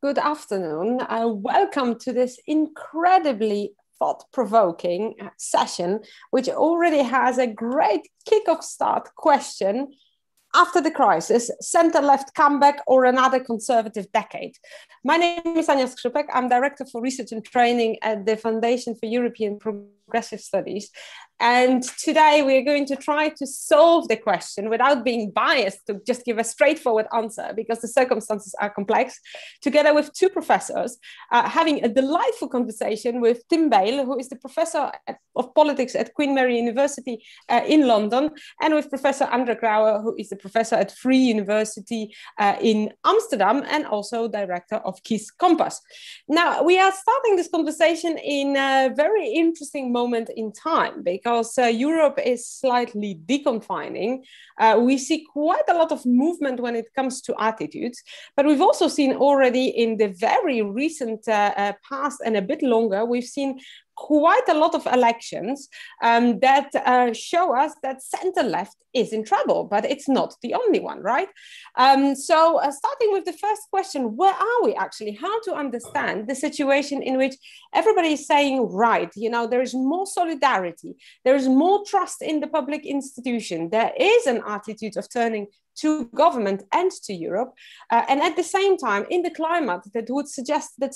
good afternoon. Welcome to this incredibly thought-provoking session, which already has a great kick-off start question. After the crisis, center-left comeback or another conservative decade? My name is Ania Skrzypek. I'm Director for Research and Training at the Foundation for European Progressive Studies. And today we are going to try to solve the question without being biased, to just give a straightforward answer because the circumstances are complex, together with two professors, having a delightful conversation with Tim Bale, who is the Professor of Politics at Queen Mary University in London, and with Professor Andre Grauer, who is the Professor at Free University in Amsterdam and also Director of KISS Compass. Now, we are starting this conversation in a very interesting moment in time because Europe is slightly deconfining. We see quite a lot of movement when it comes to attitudes, but we've also seen already in the very recent past and a bit longer, we've seen quite a lot of elections that show us that center-left is in trouble, but it's not the only one, right? So starting with the first question, where are we actually? How to understand the situation in which everybody is saying, right, you know, there is more solidarity, there is more trust in the public institution, there is an attitude of turning to government and to Europe, and at the same time, in the climate that would suggest that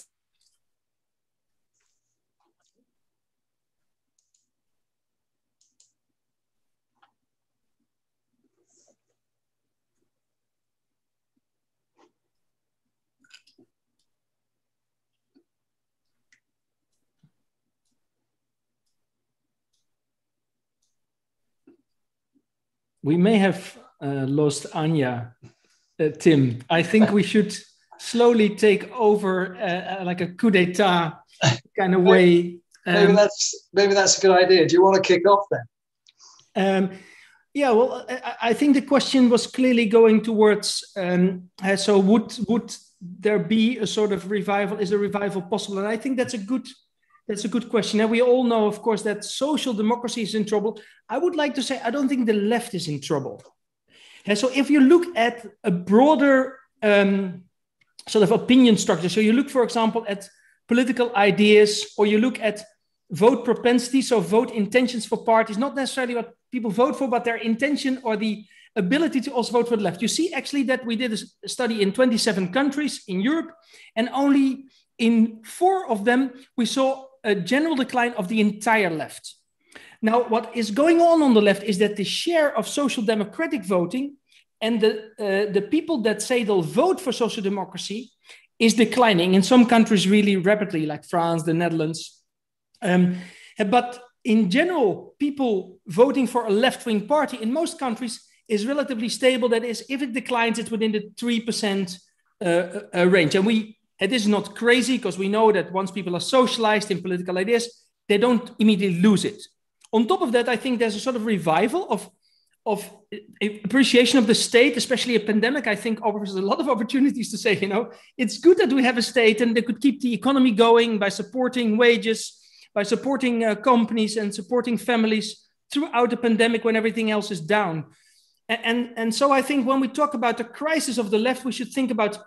we may have lost Anya, Tim. I think we should slowly take over like a coup d'etat kind of way. Maybe that's a good idea. Do you want to kick off then? Yeah, well, I think the question was clearly going towards, so would there be a sort of revival? Is a revival possible? And I think that's a good question. And we all know, of course, that social democracy is in trouble. I would like to say, I don't think the left is in trouble. And so if you look at a broader sort of opinion structure, so you look, for example, at political ideas, or you look at vote propensity, so vote intentions for parties, not necessarily what people vote for, but their intention or the ability to also vote for the left. You see actually that we did a study in 27 countries in Europe, and only in 4 of them, we saw a general decline of the entire left. Now, what is going on the left is that the share of social democratic voting and the people that say they'll vote for social democracy is declining in some countries really rapidly, like France, the Netherlands. But in general, people voting for a left-wing party in most countries is relatively stable. That is, if it declines, it's within the 3% range. And it is not crazy because we know that once people are socialized in political ideas, they don't immediately lose it. On top of that, I think there's a sort of revival of appreciation of the state, especially a pandemic, I think offers a lot of opportunities to say, you know, it's good that we have a state and they could keep the economy going by supporting wages, by supporting companies and supporting families throughout the pandemic when everything else is down. And so I think when we talk about the crisis of the left, we should think about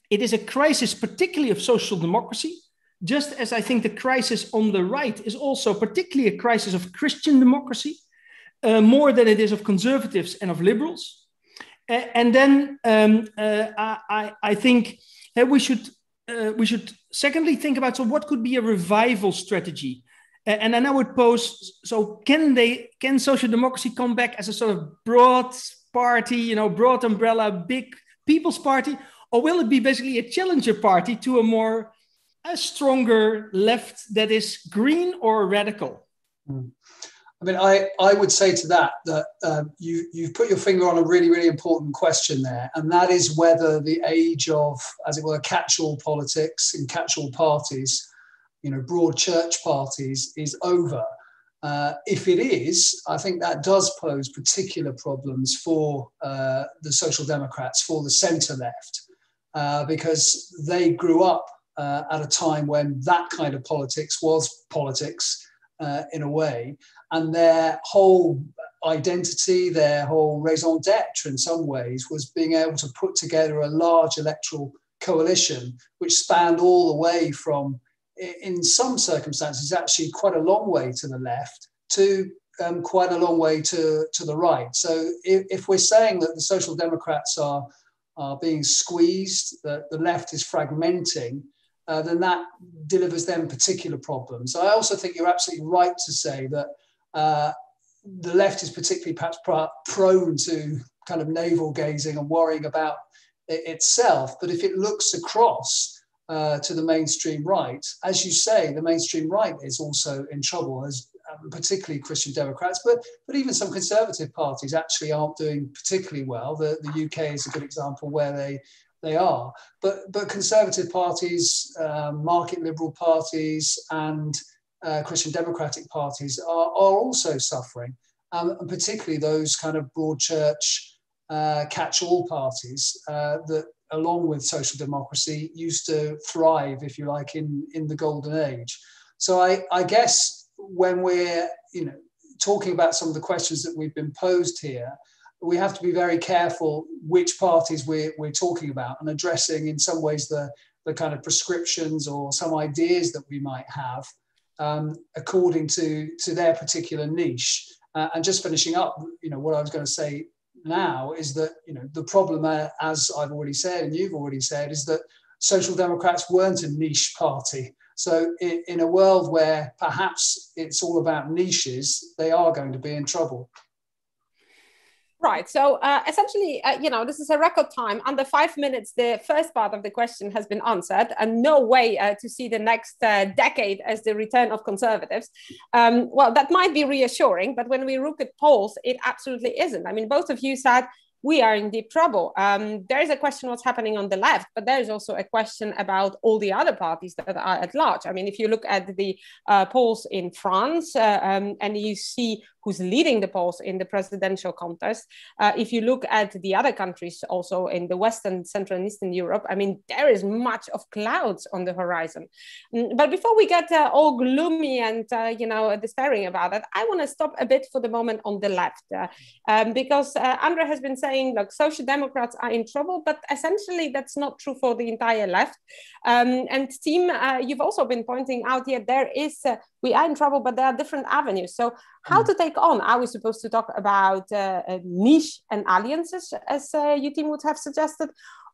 it is a crisis particularly of social democracy, just as I think the crisis on the right is also particularly a crisis of Christian democracy, more than it is of conservatives and of liberals. And then I think we should secondly think about, so what could be a revival strategy? And then I would pose, so can social democracy come back as a sort of broad party, you know, broad umbrella, big people's party? Or will it be basically a challenger party to a stronger left that is green or radical? I mean, I would say to that you've put your finger on a really, really important question there. And that is whether the age of, as it were, catch-all politics and catch-all parties, you know, broad church parties is over. If it is, I think that does pose particular problems for the Social Democrats, for the centre-left. Because they grew up at a time when that kind of politics was politics in a way, and their whole identity, their whole raison d'etre in some ways was being able to put together a large electoral coalition, which spanned all the way from, in some circumstances, actually quite a long way to the left to quite a long way to the right. So if we're saying that the Social Democrats are being squeezed, that the left is fragmenting, then that delivers them particular problems. I also think you're absolutely right to say that the left is particularly perhaps prone to kind of navel gazing and worrying about itself. But if it looks across to the mainstream right, as you say, the mainstream right is also in trouble, as particularly Christian Democrats, but even some conservative parties actually aren't doing particularly well. The UK is a good example where they are. But conservative parties, market liberal parties, and Christian democratic parties are also suffering, and particularly those kind of broad church catch-all parties that, along with social democracy, used to thrive, if you like, in the golden age. So I guess when we're talking about some of the questions that we've been posed here, we have to be very careful which parties we're talking about, and addressing in some ways the kind of prescriptions or some ideas that we might have according to their particular niche. And just finishing up, what I was going to say now is that the problem, as I've already said and you've already said, is that Social Democrats weren't a niche party. So in a world where perhaps it's all about niches, they are going to be in trouble. Right. So essentially, this is a record time. Under 5 minutes, the first part of the question has been answered, and no way to see the next decade as the return of conservatives. Well, that might be reassuring, but when we look at polls, it absolutely isn't. I mean, both of you said we are in deep trouble. There is a question what's happening on the left, but there is also a question about all the other parties that are at large. I mean, if you look at the polls in France and you see who's leading the polls in the presidential contest, if you look at the other countries also in the Western, Central and Eastern Europe, I mean, there is much of clouds on the horizon. But before we get all gloomy and, despairing about it, I want to stop a bit for the moment on the left because Andre has been saying, look, Social Democrats are in trouble, but essentially that's not true for the entire left. And Team, you've also been pointing out here, we are in trouble, but there are different avenues. So how to take on? Are we supposed to talk about niche and alliances, as you, Team, would have suggested?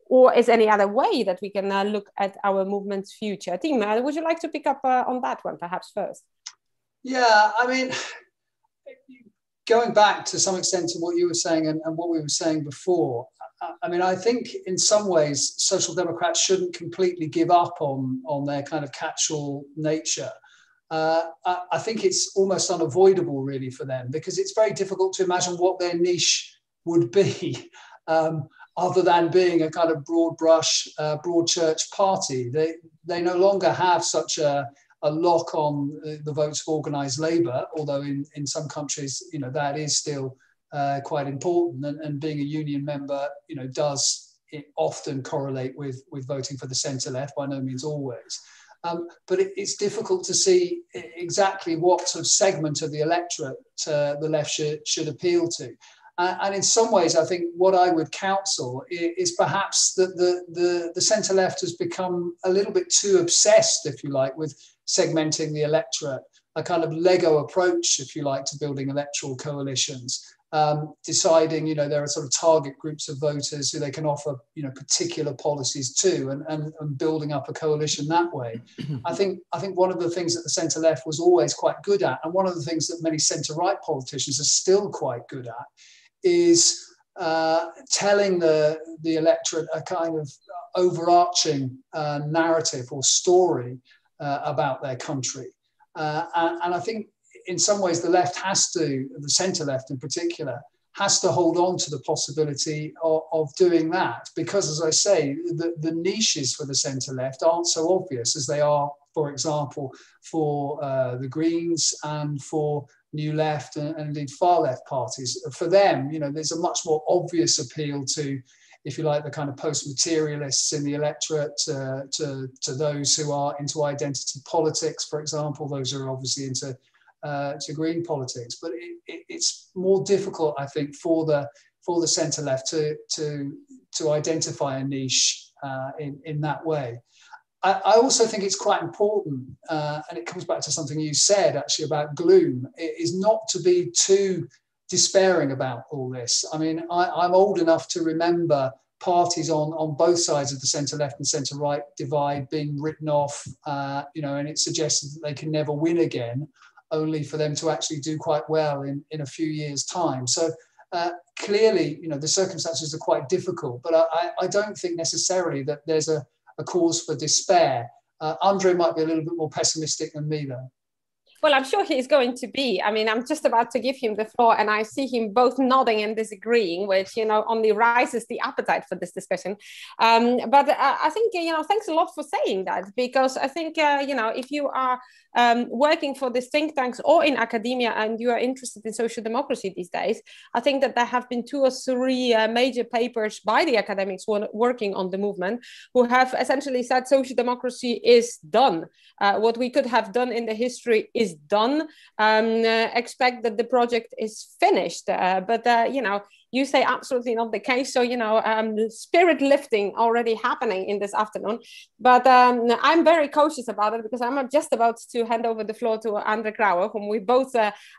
Or is any other way that we can look at our movement's future? Team, would you like to pick up on that one perhaps first? Yeah, I mean, going back to some extent to what you were saying and what we were saying before, I mean, I think in some ways, Social Democrats shouldn't completely give up on their kind of catch-all nature. I think it's almost unavoidable, really, for them, because it's very difficult to imagine what their niche would be, other than being a kind of broad brush, broad church party. They no longer have such a lock on the votes of organised labour, although in some countries, that is still quite important, and being a union member, does often correlate with voting for the centre left, by no means always. But it's difficult to see exactly what sort of segment of the electorate the left should appeal to. And in some ways, I think what I would counsel is perhaps that the centre left has become a little bit too obsessed, if you like, with segmenting the electorate, a kind of Lego approach, if you like, to building electoral coalitions. Deciding, there are sort of target groups of voters who they can offer, particular policies to, and building up a coalition that way. I think one of the things that the centre left was always quite good at, and one of the things that many centre right politicians are still quite good at, is telling the electorate a kind of overarching narrative or story about their country. And I think in some ways the centre left in particular, has to hold on to the possibility of doing that, because, as I say, the niches for the centre left aren't so obvious as they are, for example, for the Greens and for New Left and indeed far left parties. For them, there's a much more obvious appeal to, if you like, the kind of post-materialists in the electorate, to those who are into identity politics, for example, those who are obviously into green politics. But it's more difficult, I think, for the centre left to identify a niche in that way. I also think it's quite important, and it comes back to something you said actually about gloom, is not to be too despairing about all this. I mean, I'm old enough to remember parties on both sides of the centre-left and centre-right divide being written off, and it's suggested that they can never win again, only for them to actually do quite well in a few years' time. So clearly, the circumstances are quite difficult, but I don't think necessarily that there's a cause for despair. Andre might be a little bit more pessimistic than me, though. Well, I'm sure he's going to be. I mean, I'm just about to give him the floor, and I see him both nodding and disagreeing, which, only rises the appetite for this discussion. But I think, thanks a lot for saying that, because I think, if you are working for these think tanks or in academia and you are interested in social democracy these days, I think that there have been 2 or 3 major papers by the academics working on the movement who have essentially said social democracy is done. What we could have done in the history is done. Expect that the project is finished. But you say absolutely not the case. So, spirit lifting already happening in this afternoon. But I'm very cautious about it, because I'm just about to hand over the floor to Andre Krauwe, whom we both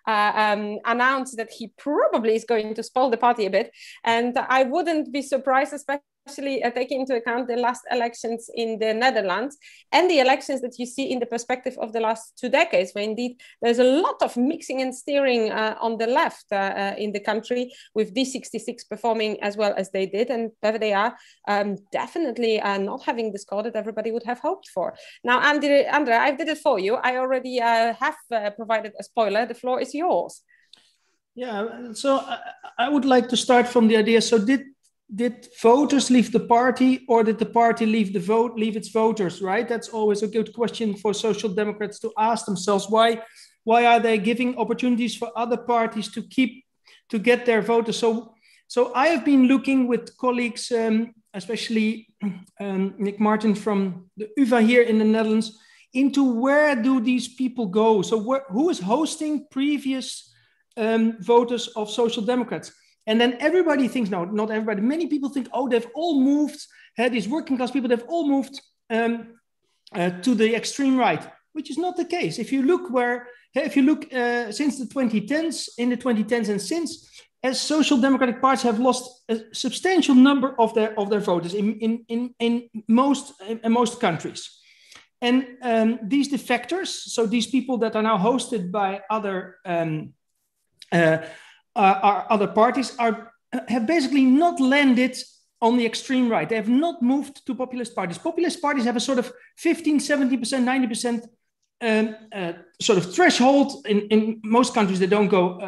announced that he probably is going to spoil the party a bit. And I wouldn't be surprised, especially taking into account the last elections in the Netherlands and the elections that you see in the perspective of the last 2 decades, where indeed there's a lot of mixing and steering on the left in the country, with D66 performing as well as they did, and whether they are definitely not having the score that everybody would have hoped for. Now, Andre, I did it for you. I already have provided a spoiler. The floor is yours. Yeah, so I would like to start from the idea. So did voters leave the party, or did the party leave its voters, right? That's always a good question for social democrats to ask themselves. Why are they giving opportunities for other parties to get their voters? So I have been looking with colleagues, especially Nick Martin from the UvA here in the Netherlands, into where do these people go? So who is hosting previous voters of social democrats? And then everybody thinks, no, not everybody, many people think, oh, they've all moved, these working class people, they've all moved to the extreme right, which is not the case. If you look since the 2010s, in the 2010s and since, as social democratic parties have lost a substantial number of their voters in most countries. And these defectors, so these people that are now hosted by other parties, have basically not landed on the extreme right. They have not moved to populist parties. Populist parties have a sort of 15, 70%, 90% sort of threshold. In most countries, they don't go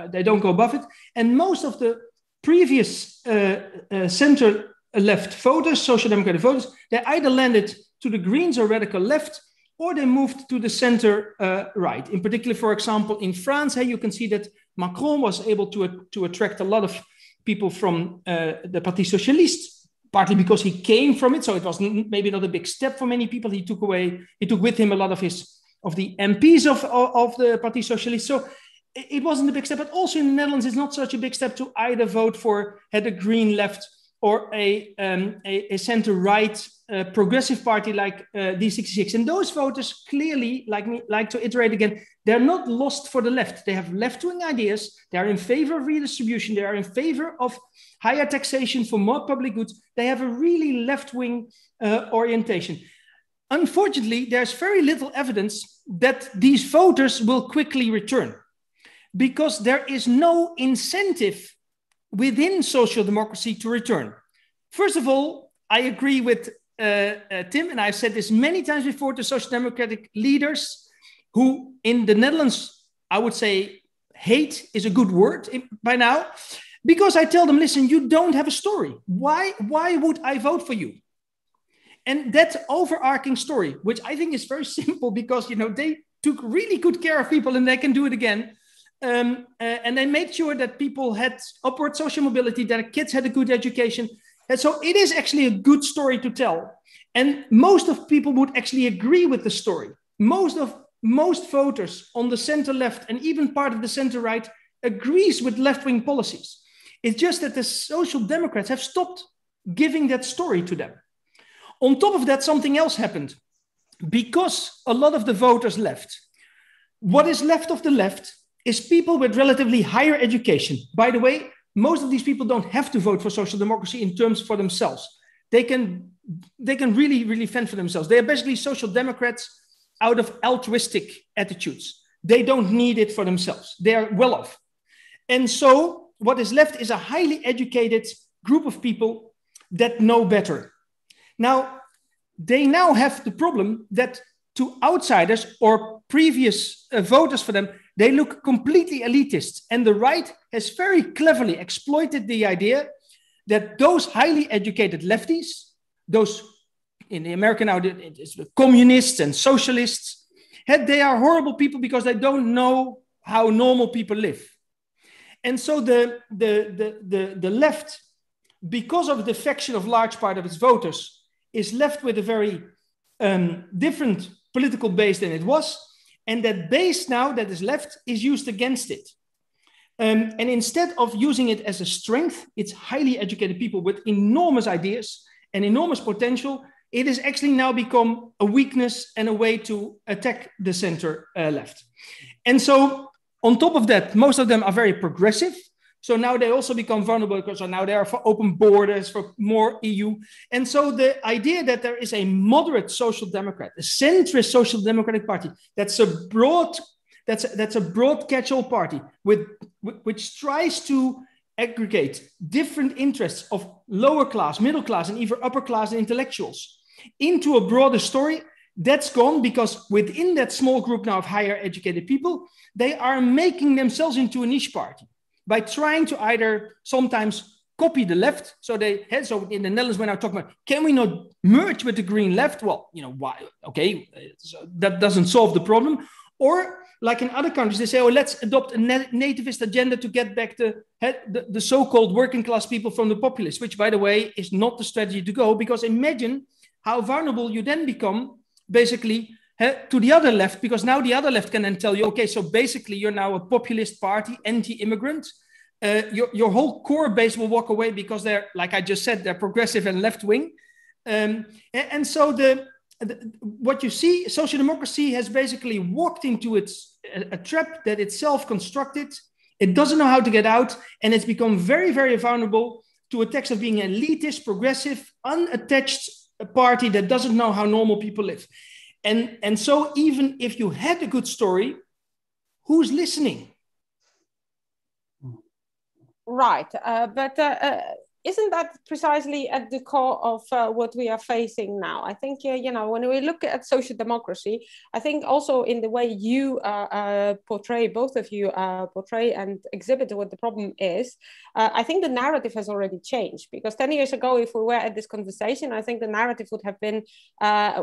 above it. And most of the previous center-left voters, social democratic voters, they either landed to the Greens or radical left, or they moved to the center right. In particular, for example, in France, you can see that Macron was able to attract a lot of people from the Parti Socialiste, partly because he came from it. So it was maybe not a big step for many people. He took with him a lot of the MPs of the Parti Socialiste. So it wasn't a big step, but also in the Netherlands, it's not such a big step to either vote for a green left or a center-right progressive party like D66. And those voters clearly, like to iterate again, they're not lost for the left. They have left-wing ideas. They are in favor of redistribution. They are in favor of higher taxation for more public goods. They have a really left-wing orientation. Unfortunately, there's very little evidence that these voters will quickly return, because there is no incentive within social democracy to return. First of all, I agree with Tim, and I've said this many times before, to social democratic leaders who in the Netherlands, I would say hate is a good word by now, because I tell them, listen, you don't have a story. Why would I vote for you? And that overarching story, which I think is very simple, because they took really good care of people and they can do it again. And they made sure that people had upward social mobility, that kids had a good education. And so it is actually a good story to tell. And most of people would actually agree with the story. Most voters on the center left and even part of the center right agrees with left-wing policies. It's just that the social democrats have stopped giving that story to them. On top of that, something else happened. Because a lot of the voters left, what is left of the left is people with relatively higher education. By the way, most of these people don't have to vote for social democracy in terms for themselves. They can really, really fend for themselves. They are basically social democrats out of altruistic attitudes. They don't need it for themselves. They are well off. And so what is left is a highly educated group of people that know better. Now, they now have the problem that to outsiders or previous voters for them, they look completely elitist. And the right has very cleverly exploited the idea that those highly educated lefties, those in the American now, it's communists and socialists, they are horrible people because they don't know how normal people live. And so the left, because of the defection of large part of its voters, is left with a very different political base than it was. And that base now that is left is used against it. And instead of using it as a strength, it's highly educated people with enormous ideas and enormous potential. It has actually now become a weakness and a way to attack the center left. And so on top of that, most of them are very progressive. So now they also become vulnerable because now they are for open borders, for more EU. And so the idea that there is a moderate social democrat, a centrist social democratic party, that's a broad catch-all party which tries to aggregate different interests of lower class, middle class, and even upper class intellectuals into a broader story. That's gone because within that small group now of higher educated people, they are making themselves into a niche party by trying to either sometimes copy the left. So so in the Netherlands, when I talk about, can we not merge with the green left? Well, why? Okay, so that doesn't solve the problem. Or like in other countries, they say, oh, let's adopt a nativist agenda to get back the so-called working class people from the populists, which, by the way, is not the strategy to go, because imagine how vulnerable you then become, basically, to the other left, because now the other left can then tell you, okay, so basically you're now a populist party, anti-immigrant. Your whole core base will walk away because they're, like I just said, they're progressive and left-wing. And so what you see, social democracy has basically walked into a trap that it's self-constructed. It doesn't know how to get out, and it's become very, very vulnerable to attacks of being an elitist, progressive, unattached party that doesn't know how normal people live. And so even if you had a good story, who's listening? Right, but isn't that precisely at the core of what we are facing now? I think, when we look at social democracy, I think also in the way you portray, both of you portray and exhibit what the problem is, I think the narrative has already changed. Because 10 years ago, if we were at this conversation, I think the narrative would have been,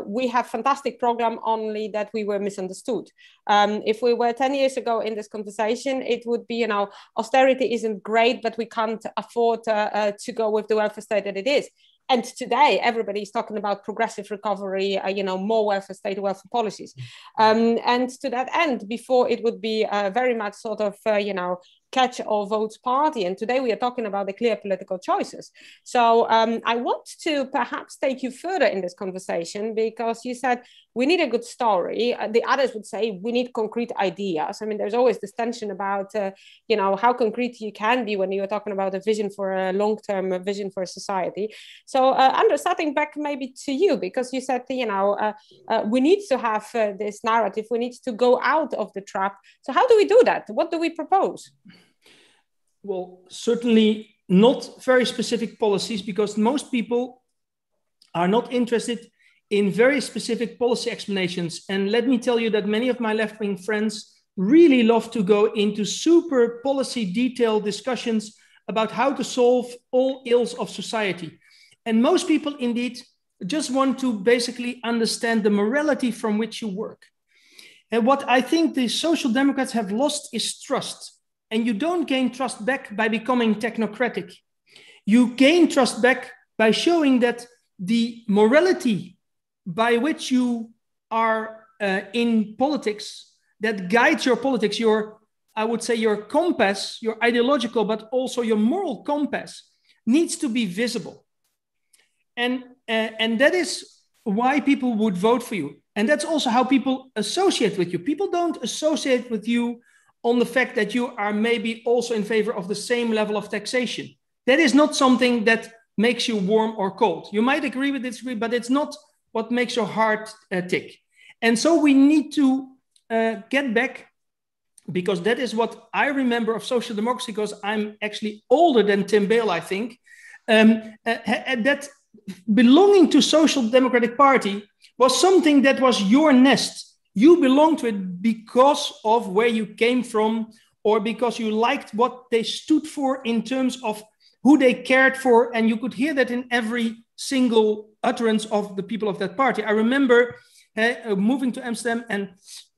we have fantastic program, only that we were misunderstood. If we were 10 years ago in this conversation, it would be, austerity isn't great, but we can't afford to go with the welfare state that it is. And today, everybody is talking about progressive recovery, more welfare state, welfare policies. And to that end, before it would be very much sort of, catch-all votes party. And today we are talking about the clear political choices. So I want to perhaps take you further in this conversation, because you said we need a good story. The others would say we need concrete ideas. I mean, there's always this tension about, how concrete you can be when you're talking about a vision for a long-term vision for a society. So Andrew, starting back maybe to you, because you said, we need to have this narrative. We need to go out of the trap. So how do we do that? What do we propose? Well, certainly not very specific policies, because most people are not interested in very specific policy explanations. And let me tell you that many of my left-wing friends really love to go into super policy detailed discussions about how to solve all ills of society. And most people indeed just want to basically understand the morality from which you work. And what I think the social democrats have lost is trust. And you don't gain trust back by becoming technocratic. You gain trust back by showing that the morality by which you are in politics, that guides your politics, I would say your compass, your ideological, but also your moral compass, needs to be visible. And and that is why people would vote for you. And that's also how people associate with you. People don't associate with you on the fact that you are maybe also in favor of the same level of taxation. That is not something that makes you warm or cold. You might agree with this, but it's not what makes your heart tick. And so we need to get back, because that is what I remember of social democracy, because I'm actually older than Tim Bale, I think, that belonging to Social Democratic Party was something that was your nest. You belonged to it because of where you came from, or because you liked what they stood for in terms of who they cared for. And you could hear that in every single utterance of the people of that party. I remember moving to Amsterdam,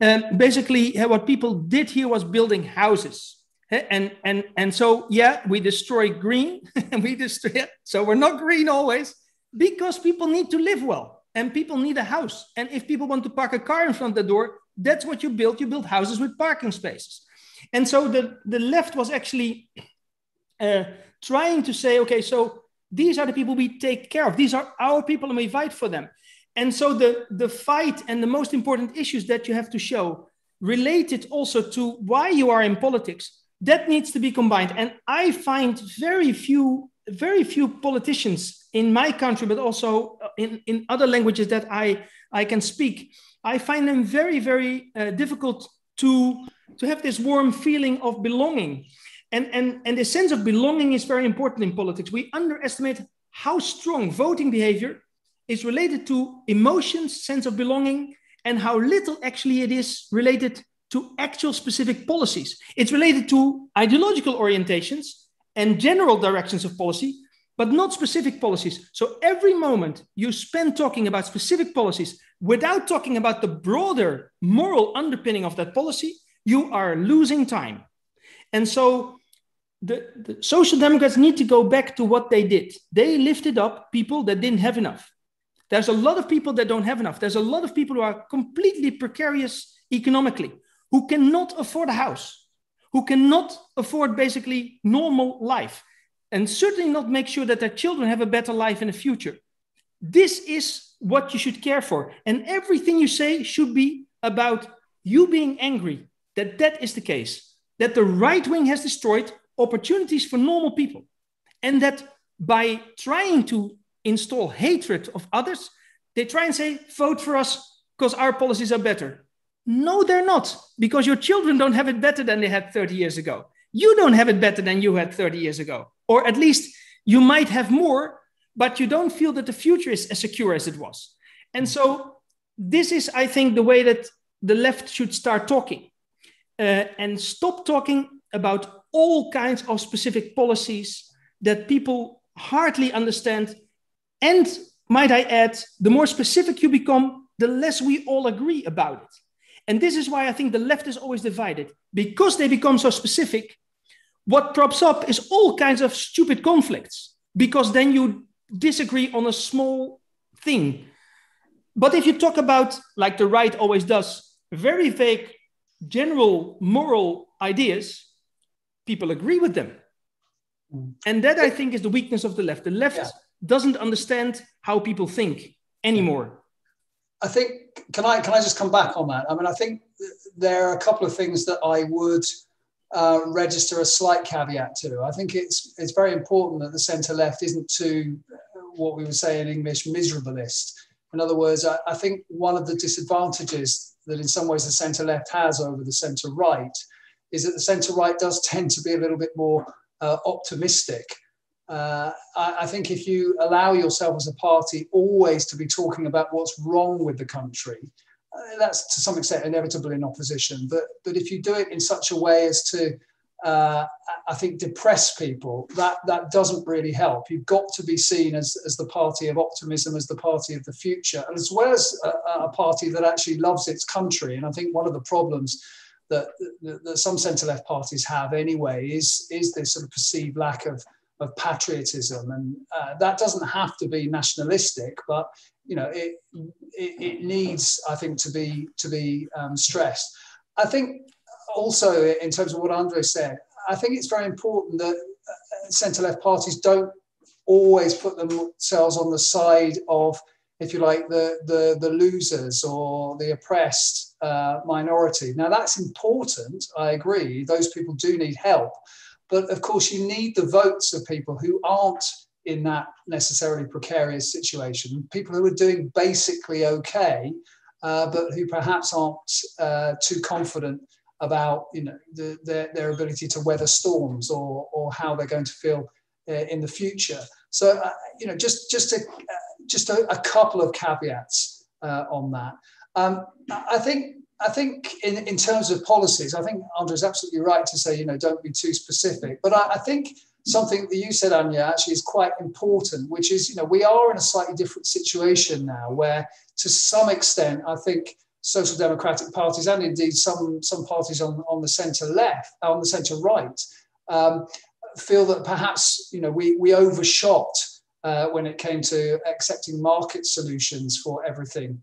and basically what people did here was building houses. And so, yeah, we destroy green, and we destroy it. So we're not green always, because people need to live well, and people need a house. And if people want to park a car in front of the door, that's what you build. You build houses with parking spaces. And so the left was actually trying to say, okay, so these are the people we take care of. These are our people, and we fight for them. And so the fight and the most important issues that you have to show related also to why you are in politics, that needs to be combined. And I find very few politicians in my country, but also in other languages that I can speak. I find them very, very difficult to have this warm feeling of belonging. And the sense of belonging is very important in politics. We underestimate how strong voting behavior is related to emotions, sense of belonging, and how little actually it is related to actual specific policies. It's related to ideological orientations and general directions of policy, but not specific policies. So every moment you spend talking about specific policies without talking about the broader moral underpinning of that policy, you are losing time. And so the Social Democrats need to go back to what they did. They lifted up people that didn't have enough. There's a lot of people that don't have enough. There's a lot of people who are completely precarious economically, who cannot afford a house, who cannot afford basically normal life, and certainly not make sure that their children have a better life in the future. This is what you should care for. And everything you say should be about you being angry that that is the case, that the right wing has destroyed opportunities for normal people, and that by trying to install hatred of others, they try and say, vote for us because our policies are better. No, they're not, because your children don't have it better than they had 30 years ago. You don't have it better than you had 30 years ago. Or at least you might have more, but you don't feel that the future is as secure as it was. And so this is, I think, the way that the left should start talking and stop talking about all kinds of specific policies that people hardly understand. And might I add, the more specific you become, the less we all agree about it. And this is why I think the left is always divided. Because they become so specific, what props up is all kinds of stupid conflicts, because then you disagree on a small thing. But if you talk about, like the right always does, very vague, general moral ideas, people agree with them. And that, I think, is the weakness of the left. The left doesn't understand how people think anymore. I think, can I just come back on that? I mean, I think there are a couple of things that I would register a slight caveat to. I think it's very important that the centre-left isn't too, what we would say in English, miserabilist. In other words, I think one of the disadvantages that in some ways the centre-left has over the centre-right is that the centre-right does tend to be a little bit more optimistic. I think if you allow yourself as a party always to be talking about what's wrong with the country, that's to some extent inevitable in opposition. But if you do it in such a way as to, I think, depress people, that doesn't really help. You've got to be seen as the party of optimism, as the party of the future, and as well as a party that actually loves its country. And I think one of the problems that some centre-left parties have anyway is this sort of perceived lack of patriotism, and that doesn't have to be nationalistic, but it needs, I think, to be stressed. I think also, in terms of what Andre said, I think it's very important that centre-left parties don't always put themselves on the side of, if you like, the losers or the oppressed minority. Now, that's important. I agree. Those people do need help. But of course, you need the votes of people who aren't in that necessarily precarious situation, people who are doing basically okay, but who perhaps aren't too confident about, you know, their ability to weather storms or how they're going to feel in the future. So, you know, just a couple of caveats on that. I think in terms of policies, I think Andre's absolutely right to say, you know, don't be too specific. But I think something that you said, Anya, actually is quite important, which is, you know, we are in a slightly different situation now where, to some extent, I think social democratic parties and indeed some parties on the centre left, on the centre right, feel that perhaps, you know, we overshot when it came to accepting market solutions for everything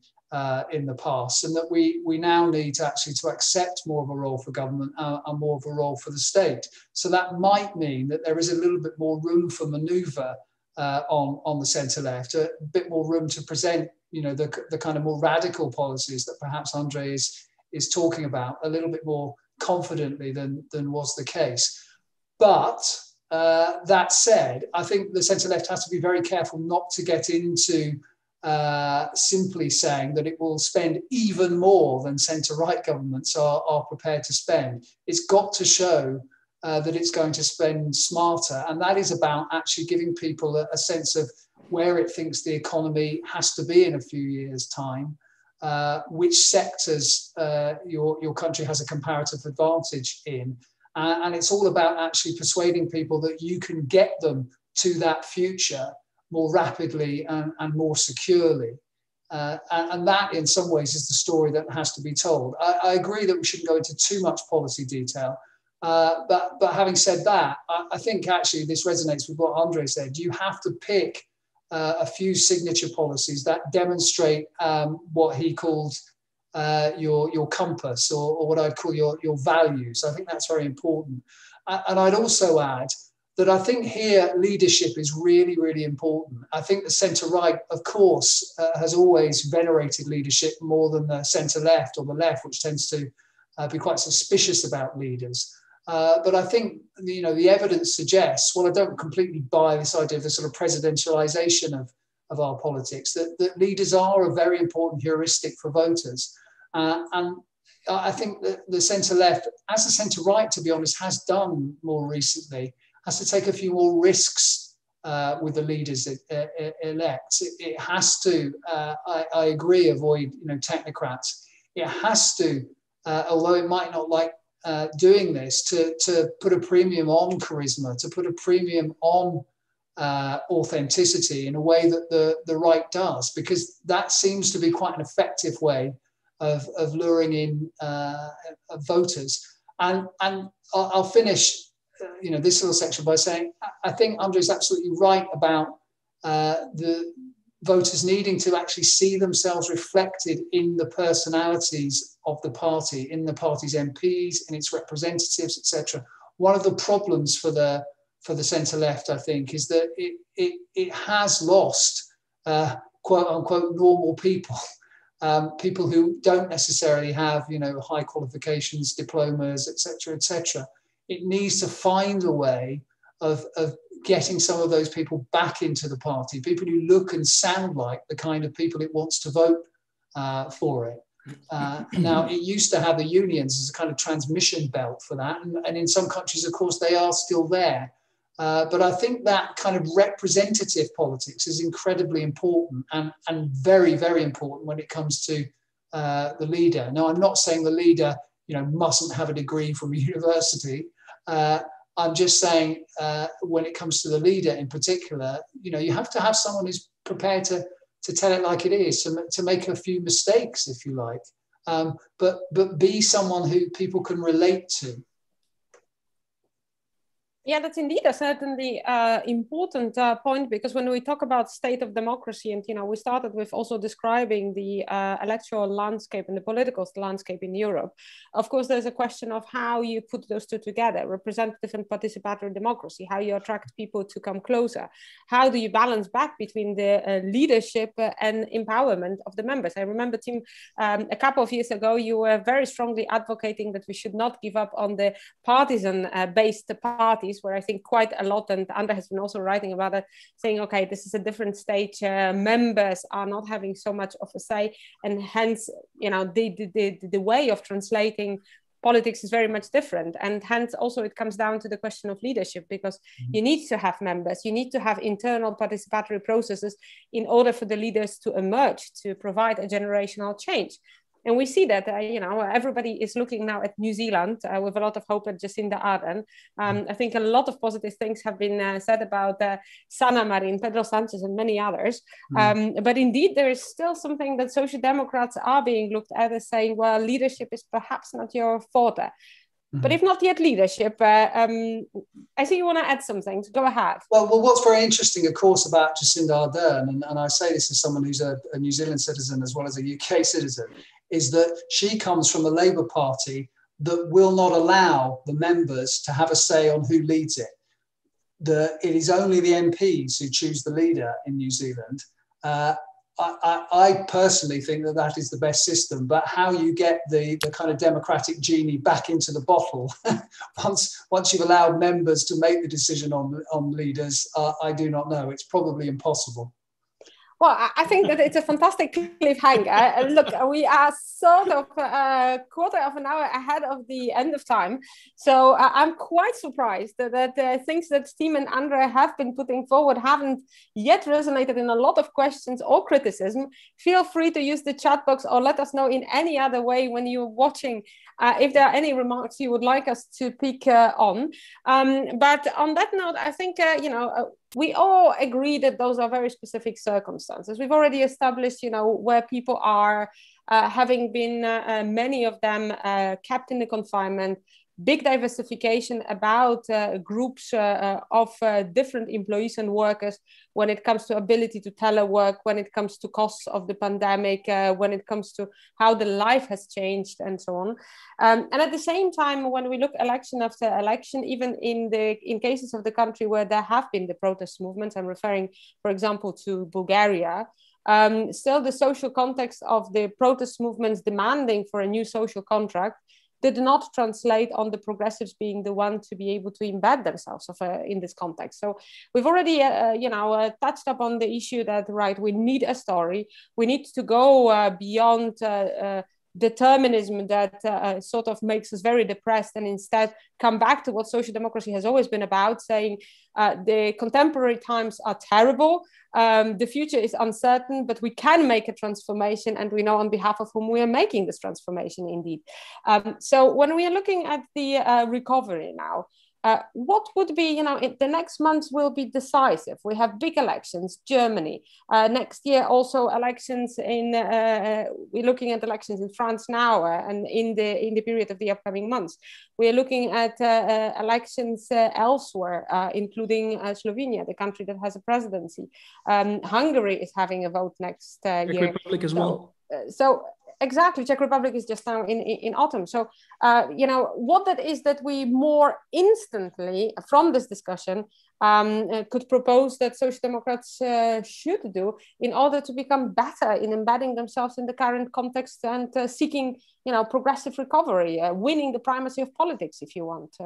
in the past, and that we now need to actually to accept more of a role for government and more of a role for the state. So that might mean that there is a little bit more room for manoeuvre on the centre left, a bit more room to present, you know, the kind of more radical policies that perhaps Andre is talking about a little bit more confidently than was the case. But that said, I think the centre left has to be very careful not to get into simply saying that it will spend even more than centre-right governments are prepared to spend. It's got to show that it's going to spend smarter, and that is about actually giving people a sense of where it thinks the economy has to be in a few years' time, which sectors your country has a comparative advantage in. And it's all about actually persuading people that you can get them to that future more rapidly and more securely. And that, in some ways, is the story that has to be told. I agree that we shouldn't go into too much policy detail. But having said that, I think actually this resonates with what Andre said. You have to pick a few signature policies that demonstrate what he called your compass, or what I'd call your values. I think that's very important. And I'd also add that I think here leadership is really, really important. I think the centre-right, of course, has always venerated leadership more than the centre-left or the left, which tends to be quite suspicious about leaders. But I think, you know, the evidence suggests, well, I don't completely buy this idea of the sort of presidentialization of our politics, that leaders are a very important heuristic for voters. And I think that the centre-left, as the centre-right, to be honest, has done more recently, has to take a few more risks with the leaders it elects. It has to, I agree, avoid, you know, technocrats. It has to, although it might not like doing this, to put a premium on charisma, to put a premium on authenticity in a way that the right does, because that seems to be quite an effective way of luring in voters. And I'll finish you know, this little section by saying I think Andre is absolutely right about the voters needing to actually see themselves reflected in the personalities of the party, in the party's MPs, in its representatives, etc. One of the problems for the centre left, I think, is that it has lost quote unquote normal people. People who don't necessarily have, you know, high qualifications, diplomas, etc., etc. It needs to find a way of getting some of those people back into the party, people who look and sound like the kind of people it wants to vote for it. Now, it used to have the unions as a kind of transmission belt for that, and in some countries, of course, they are still there. But I think that kind of representative politics is incredibly important and very, very important when it comes to the leader. Now, I'm not saying the leader, you know, mustn't have a degree from a university. I'm just saying when it comes to the leader in particular, you know, you have to have someone who's prepared to tell it like it is, to make a few mistakes, if you like, but be someone who people can relate to. Yeah, that's indeed a certainly important point, because when we talk about state of democracy, and we started with also describing the electoral landscape and the political landscape in Europe. Of course, there's a question of how you put those two together: representative and participatory democracy, how you attract people to come closer, how do you balance back between the leadership and empowerment of the members. I remember, Tim, a couple of years ago, you were very strongly advocating that we should not give up on the partisan-based parties, where I think quite a lot, and Andre has been also writing about it, saying, okay, this is a different stage. Members are not having so much of a say, and hence, the way of translating politics is very much different. And hence also it comes down to the question of leadership, because you need to have members, you need to have internal participatory processes in order for the leaders to emerge, to provide a generational change. And we see that, everybody is looking now at New Zealand with a lot of hope at Jacinda Ardern. I think a lot of positive things have been said about Sanna Marin, Pedro Sanchez, and many others. But indeed, there is still something that Social Democrats are being looked at as saying, well, leadership is perhaps not your forte. But if not yet leadership, I see you want to add something, so go ahead. Well, what's very interesting, of course, about Jacinda Ardern, and I say this as someone who's a New Zealand citizen as well as a UK citizen, is that she comes from a Labour Party that will not allow the members to have a say on who leads it. It is only the MPs who choose the leader in New Zealand. I personally think that is the best system, but how you get the kind of democratic genie back into the bottle once you've allowed members to make the decision on leaders, I do not know. It's probably impossible. Well, I think that it's a fantastic cliffhanger. Look, we are sort of a quarter of an hour ahead of the end of time. So I'm quite surprised that things that Tim and Andre have been putting forward haven't yet resonated in a lot of questions or criticism. Feel free to use the chat box or let us know in any other way when you're watching if there are any remarks you would like us to pick on. But on that note, I think, we all agree that those are very specific circumstances. We've already established, where people are, having been many of them kept in the confinement, big diversification about groups of different employees and workers when it comes to ability to telework, when it comes to costs of the pandemic, when it comes to how the life has changed and so on. And at the same time, when we look election after election, even in cases of the country where there have been the protest movements, I'm referring, for example, to Bulgaria, still the social context of the protest movements demanding for a new social contract did not translate on the progressives being the one to be able to embed themselves in this context. So we've already, touched upon the issue that, right, we need a story. We need to go beyond determinism that sort of makes us very depressed, and instead come back to what social democracy has always been about, saying the contemporary times are terrible, the future is uncertain, but we can make a transformation, and we know on behalf of whom we are making this transformation indeed. So when we are looking at the recovery now, what would be, the next months will be decisive. We have big elections, Germany. Next year, also elections we're looking at elections in France now, and in the period of the upcoming months. We are looking at elections elsewhere, including Slovenia, the country that has a presidency. Hungary is having a vote next year. Czech Republic as well. Exactly, Czech Republic is just now in autumn. So, what that is that we more instantly from this discussion could propose that Social Democrats should do in order to become better in embedding themselves in the current context and seeking, progressive recovery, winning the primacy of politics, if you want.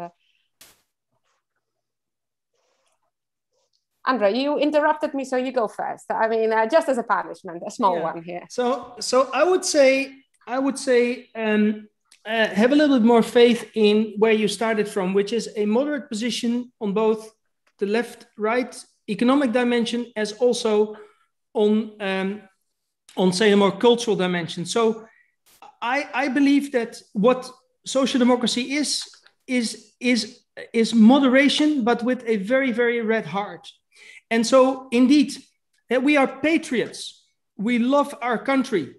Andre, you interrupted me, so you go first. I mean, just as a punishment, a small one here. So I would say, have a little bit more faith in where you started from, which is a moderate position on both the left-right economic dimension, as also on say a more cultural dimension. So I believe that what social democracy is moderation, but with a very, very red heart. And so, indeed, we are patriots. We love our country.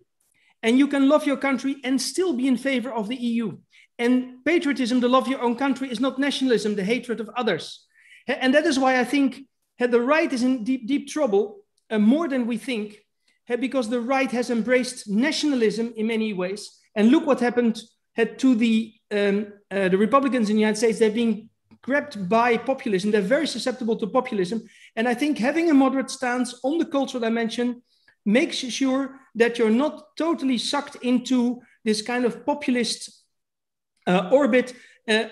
And you can love your country and still be in favor of the EU. And patriotism, the love of your own country, is not nationalism, the hatred of others. And that is why I think the right is in deep, deep trouble, more than we think, because the right has embraced nationalism in many ways. And look what happened to the Republicans in the United States. They're being grabbed by populism. They're very susceptible to populism. And I think having a moderate stance on the cultural dimension makes sure that you're not totally sucked into this kind of populist orbit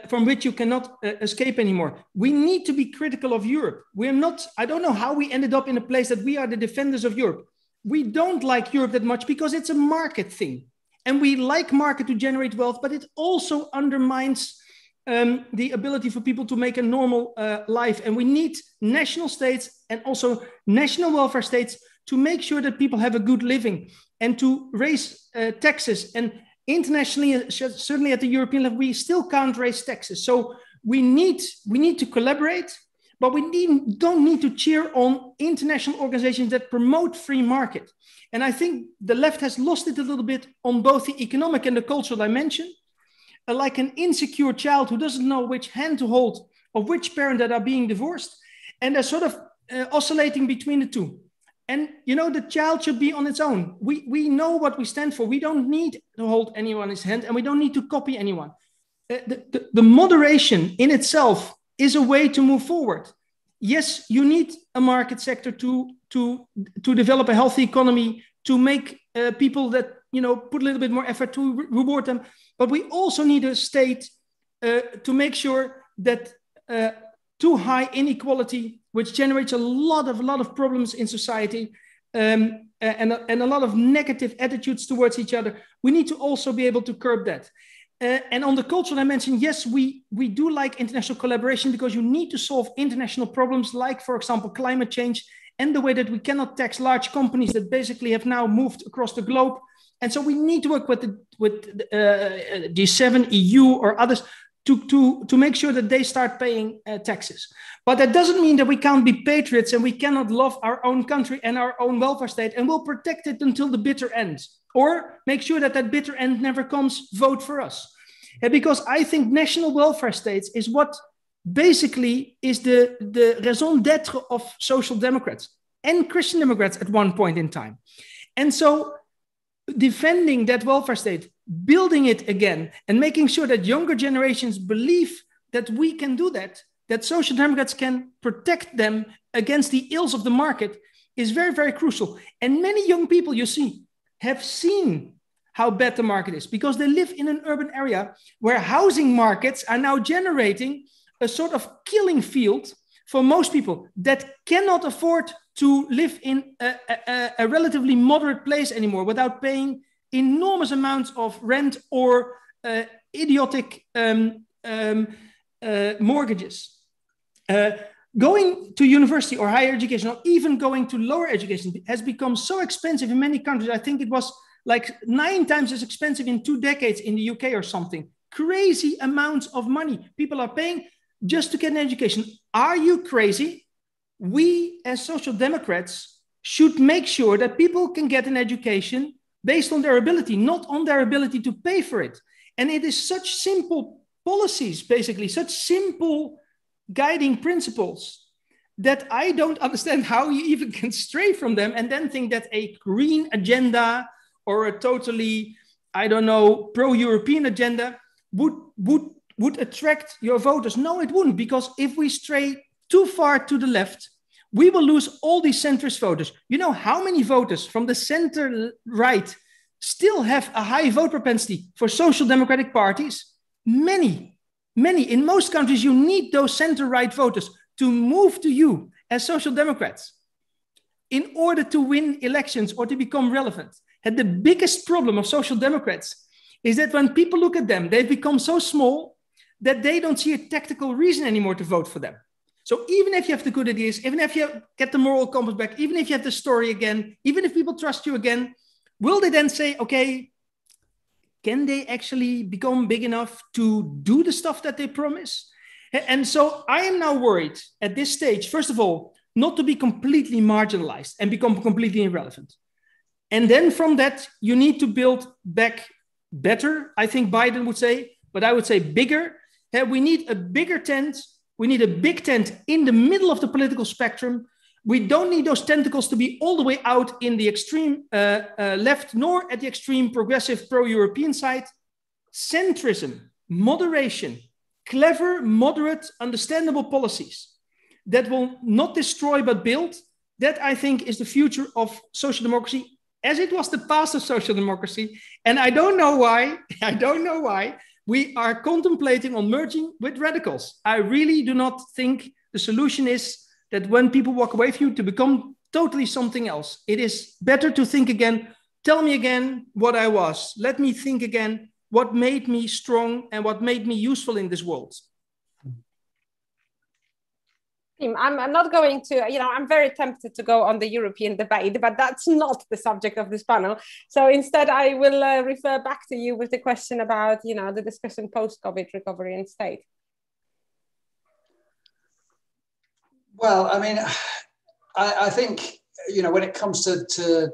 from which you cannot escape anymore. We need to be critical of Europe. We're not, I don't know how we ended up in a place that we are the defenders of Europe. We don't like Europe that much because it's a market thing. And we like market to generate wealth, but it also undermines the ability for people to make a normal life. And we need national states and also national welfare states to make sure that people have a good living and to raise taxes. And internationally, certainly at the European level, we still can't raise taxes. So we need to collaborate, but we don't need to cheer on international organizations that promote free market. And I think the left has lost it a little bit on both the economic and the cultural dimension, like an insecure child who doesn't know which hand to hold of which parent that are being divorced. And they're sort of oscillating between the two. And, the child should be on its own. We know what we stand for. We don't need to hold anyone's hand and we don't need to copy anyone. The moderation in itself is a way to move forward. Yes, you need a market sector to develop a healthy economy, to make people that, put a little bit more effort to reward them. But we also need a state to make sure that too high inequality, which generates a lot of problems in society and a lot of negative attitudes towards each other, we need to also be able to curb that. And on the cultural dimension, yes, we do like international collaboration because you need to solve international problems like, for example, climate change and the way that we cannot tax large companies that basically have now moved across the globe. And so we need to work with G7, EU or others to make sure that they start paying taxes. But that doesn't mean that we can't be patriots and we cannot love our own country and our own welfare state and we'll protect it until the bitter end. Or make sure that that bitter end never comes, vote for us. Because I think national welfare states is what basically is the raison d'etre of social democrats and Christian Democrats at one point in time. And so defending that welfare state, building it again, and making sure that younger generations believe that we can do that Social Democrats can protect them against the ills of the market is very, very crucial. And many young people, you see, have seen how bad the market is because they live in an urban area where housing markets are now generating a sort of killing field for most people that cannot afford to live in a relatively moderate place anymore without paying enormous amounts of rent or idiotic mortgages. Going to university or higher education, or even going to lower education, has become so expensive in many countries. I think it was like 9 times as expensive in 2 decades in the UK or something. Crazy amounts of money people are paying just to get an education. Are you crazy? We as Social Democrats should make sure that people can get an education based on their ability, not on their ability to pay for it. And it is such simple policies, basically, such simple guiding principles that I don't understand how you even can stray from them and then think that a green agenda or a totally, I don't know, pro-European agenda would attract your voters. No, it wouldn't, because if we stray too far to the left, we will lose all these centrist voters. You know how many voters from the center right still have a high vote propensity for social democratic parties? Many. In most countries, you need those center-right voters to move to you as Social Democrats in order to win elections or to become relevant. And the biggest problem of Social Democrats is that when people look at them, they've become so small that they don't see a tactical reason anymore to vote for them. So even if you have the good ideas, even if you get the moral compass back, even if you have the story again, even if people trust you again, will they then say, okay, can they actually become big enough to do the stuff that they promise? And so I am now worried at this stage, first of all, not to be completely marginalized and become completely irrelevant. And then from that, you need to build back better, I think Biden would say, but I would say bigger. We need a bigger tent We need a big tent in the middle of the political spectrum. We don't need those tentacles to be all the way out in the extreme left, nor at the extreme progressive pro-European side. Centrism, moderation, clever, moderate, understandable policies that will not destroy but build. That, I think, is the future of social democracy, as it was the past of social democracy. And I don't know why we are contemplating on merging with radicals. I really do not think the solution is that when people walk away from you to become totally something else. It is better to think again. Tell me again what I was. Let me think again what made me strong and what made me useful in this world. I'm not going to, I'm very tempted to go on the European debate, but that's not the subject of this panel. So instead, I will refer back to you with the question about, the discussion post-COVID recovery and state. Well, I mean, I think, when it comes to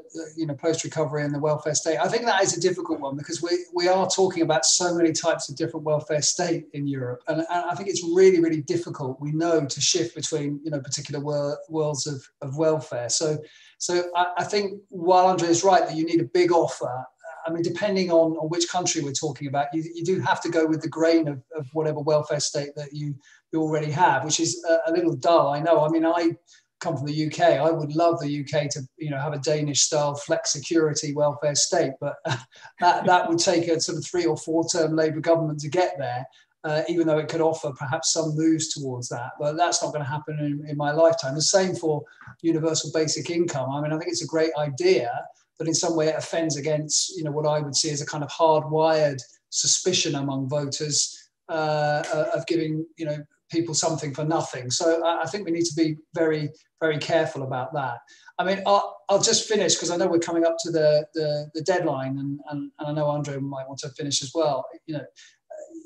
post-recovery and the welfare state, I think that is a difficult one because we are talking about so many types of different welfare state in Europe. And I think it's really, really difficult, we know, to shift between, particular worlds of welfare. So I think while Andre is right that you need a big offer, I mean, depending on which country we're talking about, you do have to go with the grain of whatever welfare state that you already have, which is a little dull, I know. I mean, I come from the UK. I would love the UK to, have a Danish-style flex security welfare state, but that would take a sort of 3 or 4 term Labour government to get there, even though it could offer perhaps some moves towards that. But that's not going to happen in my lifetime. The same for universal basic income. I mean, I think it's a great idea, but in some way it offends against, what I would see as a kind of hardwired suspicion among voters of giving, people something for nothing. So I think we need to be very, very careful about that. I mean, I'll just finish because I know we're coming up to the deadline, and I know Andre might want to finish as well.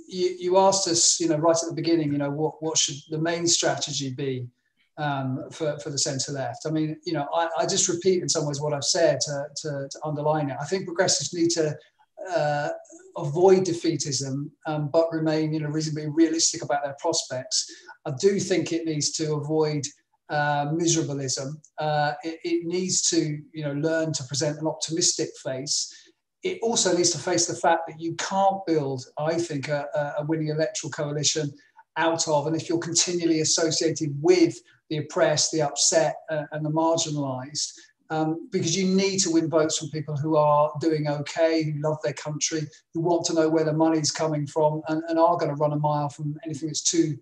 You asked us, right at the beginning, what should the main strategy be for the centre left? I mean, I just repeat in some ways what I've said to underline it. I think progressives need to avoid defeatism, but remain, reasonably realistic about their prospects. I do think it needs to avoid miserabilism. It needs to, learn to present an optimistic face. It also needs to face the fact that you can't build, I think, a winning electoral coalition out of, and if you're continually associated with the oppressed, the upset, and the marginalised, because you need to win votes from people who are doing okay, who love their country, who want to know where the money's coming from, and are going to run a mile from anything that's too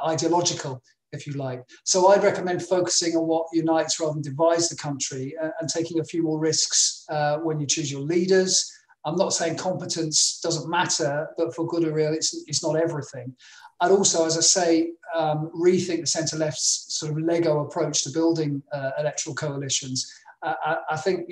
ideological, if you like. So I'd recommend focusing on what unites rather than divides the country, and taking a few more risks when you choose your leaders. I'm not saying competence doesn't matter, but for good or ill, it's not everything. I'd also, as I say, rethink the centre-left's sort of Lego approach to building electoral coalitions. I think,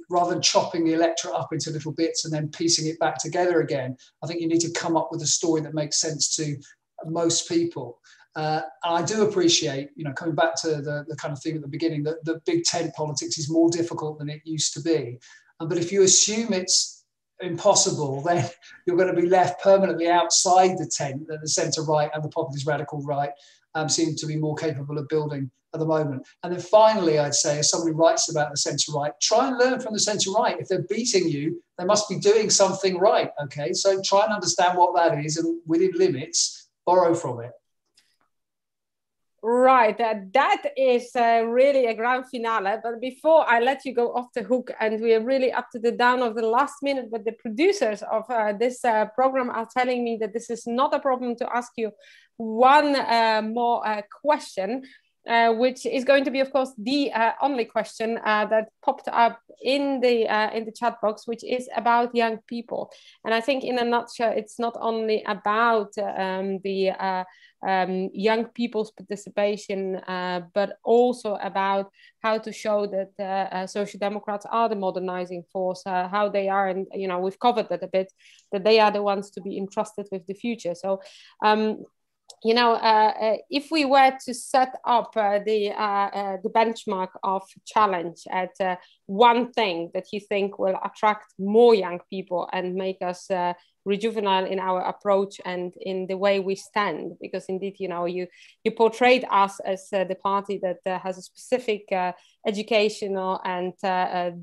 rather than chopping the electorate up into little bits and then piecing it back together again, I think you need to come up with a story that makes sense to most people. I do appreciate, coming back to the kind of theme at the beginning, that the big tent politics is more difficult than it used to be. But if you assume it's impossible, then you're going to be left permanently outside the tent that the centre right and the populist radical right seem to be more capable of building at the moment. And then finally, I'd say, as somebody writes about the centre right, try and learn from the centre right. If they're beating you, they must be doing something right. Okay, so try and understand what that is, and within limits, borrow from it. Right, that is really a grand finale. But before I let you go off the hook, and we are really up to the down of the last minute, but the producers of this program are telling me that this is not a problem to ask you one more question, which is going to be, of course, the only question that popped up in the chat box, which is about young people. And I think, in a nutshell, it's not only about the young people's participation, but also about how to show that Social Democrats are the modernizing force, how they are, and we've covered that a bit, that they are the ones to be entrusted with the future. So if we were to set up the benchmark of challenge at one thing that you think will attract more young people and make us rejuvenate in our approach and in the way we stand, because indeed, you portrayed us as the party that has a specific educational and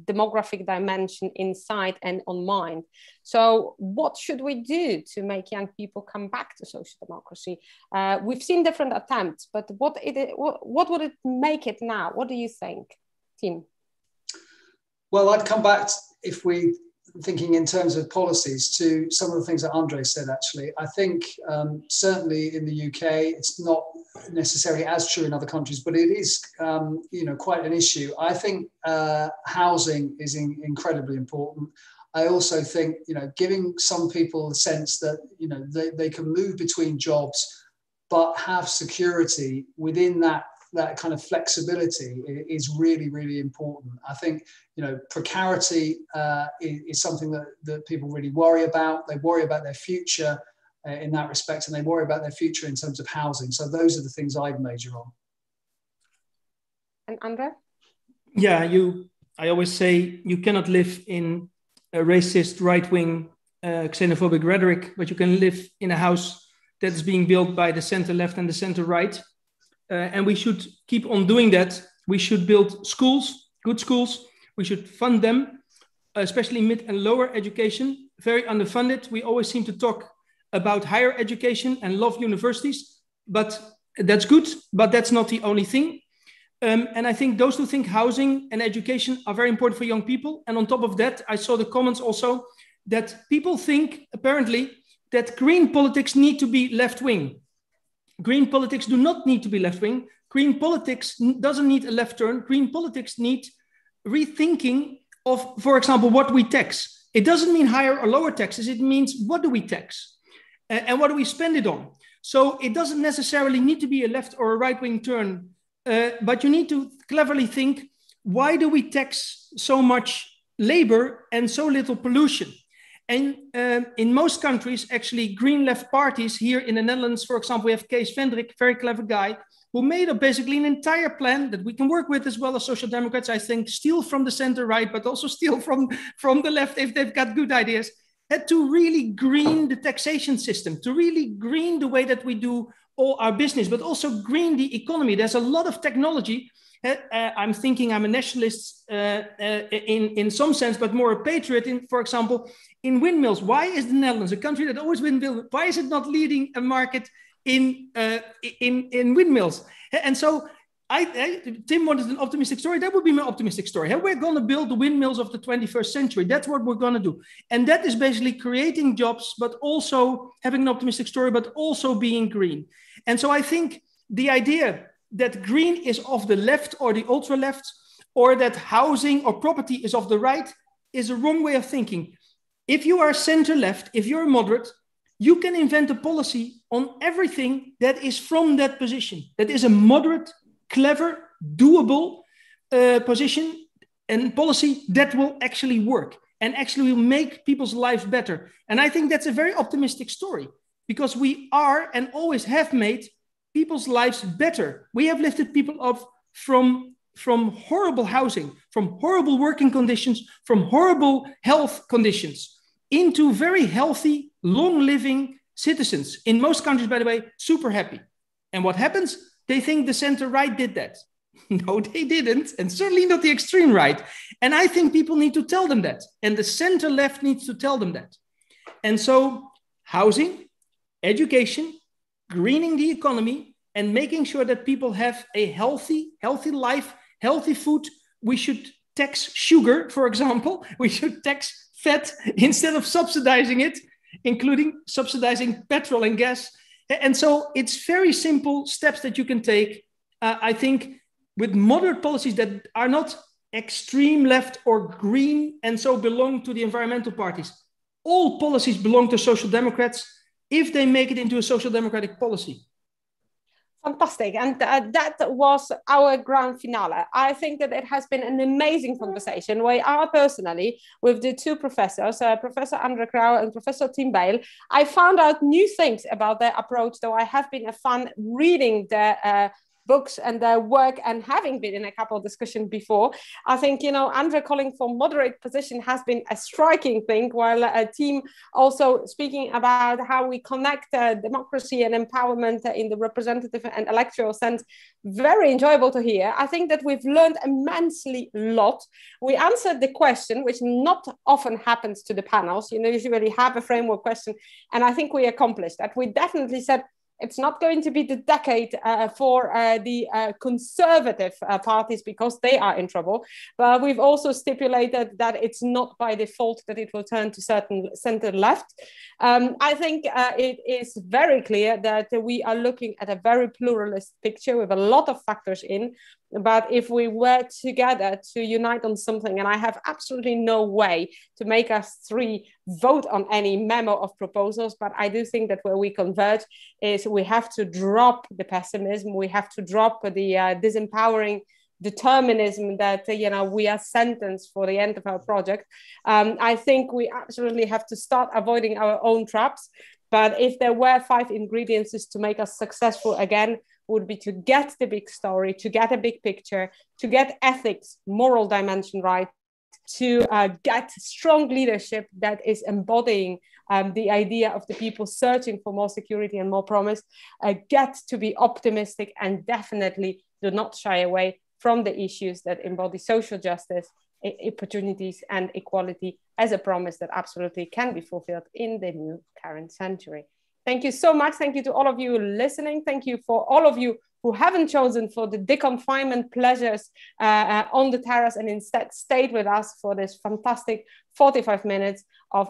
demographic dimension inside and on mind. So what should we do to make young people come back to social democracy? We've seen different attempts, but what would it make it now? What do you think, Tim? Well, I'd come back, if we thinking in terms of policies, to some of the things that Andre said, actually. I think certainly in the UK, it's not necessarily as true in other countries, but it is, quite an issue. I think housing is incredibly important. I also think, giving some people the sense that, they can move between jobs, but have security within that kind of flexibility is really, really important. I think, precarity is something that people really worry about. They worry about their future in that respect, and they worry about their future in terms of housing. So those are the things I'd major on. And Andre? Yeah, I always say you cannot live in a racist, right-wing, xenophobic rhetoric, but you can live in a house that is being built by the center left and the center right. And we should keep on doing that. We should build schools, good schools. We should fund them, especially mid and lower education, very underfunded. We always seem to talk about higher education and love universities, but that's good, but that's not the only thing. And I think those who think housing and education are very important for young people. And on top of that, I saw the comments also that people think, apparently, that green politics need to be left-wing. Green politics do not need to be left-wing. Green politics doesn't need a left turn. Green politics need rethinking of, for example, what we tax. It doesn't mean higher or lower taxes. It means what do we tax and what do we spend it on? So it doesn't necessarily need to be a left or a right-wing turn, but you need to cleverly think, why do we tax so much labor and so little pollution? And in most countries, actually, green left parties, here in the Netherlands, for example, we have Kees Vendrik, very clever guy, who made up basically an entire plan that we can work with as well as Social Democrats, I think, steal from the center right, but also steal from the left if they've got good ideas, had to really green the taxation system, to really green the way that we do all our business, but also green the economy. There's a lot of technology. I'm thinking I'm a nationalist in some sense, but more a patriot, for example, in windmills. Why is the Netherlands, a country that always windmills, why is it not leading a market in windmills? And so Tim wanted an optimistic story. That would be my optimistic story. We're going to build the windmills of the 21st century. That's what we're going to do. And that is basically creating jobs, but also having an optimistic story, but also being green. And so I think the idea that green is of the left or the ultra left, or that housing or property is of the right, is a wrong way of thinking. If you are center left, if you're a moderate, you can invent a policy on everything that is from that position. That is a moderate, clever, doable position and policy that will actually work and actually will make people's lives better. And I think that's a very optimistic story, because we are and always have made people's lives better. We have lifted people up from horrible housing, from horrible working conditions, from horrible health conditions, into very healthy, long-living citizens. In most countries, by the way, super happy. And what happens? They think the center-right did that. No, they didn't, and certainly not the extreme right. And I think people need to tell them that. And the center-left needs to tell them that. And so housing, education, greening the economy, and making sure that people have a healthy life, healthy food. We should tax sugar, for example. We should tax fat instead of subsidizing it, including subsidizing petrol and gas. And so it's very simple steps that you can take, I think, with moderate policies that are not extreme left or green and so belong to the environmental parties. All policies belong to Social Democrats if they make it into a social democratic policy. Fantastic. And that was our grand finale. I think that it has been an amazing conversation where I personally, with the two professors, Professor Andre Krauwe and Professor Tim Bale, I found out new things about their approach, though I have been a fan reading the books and their work, and having been in a couple of discussions before, I think, Andre calling for moderate position has been a striking thing, while a team also speaking about how we connect democracy and empowerment in the representative and electoral sense. Very enjoyable to hear. I think that we've learned immensely lot. We answered the question, which not often happens to the panels. Usually have a framework question, and I think we accomplished that. We definitely said it's not going to be the decade for the conservative parties because they are in trouble. But we've also stipulated that it's not by default that it will turn to certain center left. I think it is very clear that we are looking at a very pluralist picture with a lot of factors in. But if we were together to unite on something, and I have absolutely no way to make us three vote on any memo of proposals, but I do think that where we converge is we have to drop the pessimism, we have to drop the disempowering determinism that we are sentenced for the end of our project. I think we absolutely have to start avoiding our own traps. But if there were 5 ingredients to make us successful again, would be to get the big story, to get a big picture, to get ethics, moral dimension right, to get strong leadership that is embodying the idea of the people searching for more security and more promise, get to be optimistic, and definitely do not shy away from the issues that embody social justice, opportunities and equality as a promise that absolutely can be fulfilled in the new current century. Thank you so much. Thank you to all of you listening. Thank you for all of you who haven't chosen for the deconfinement pleasures on the terrace and instead stayed with us for this fantastic 45 minutes of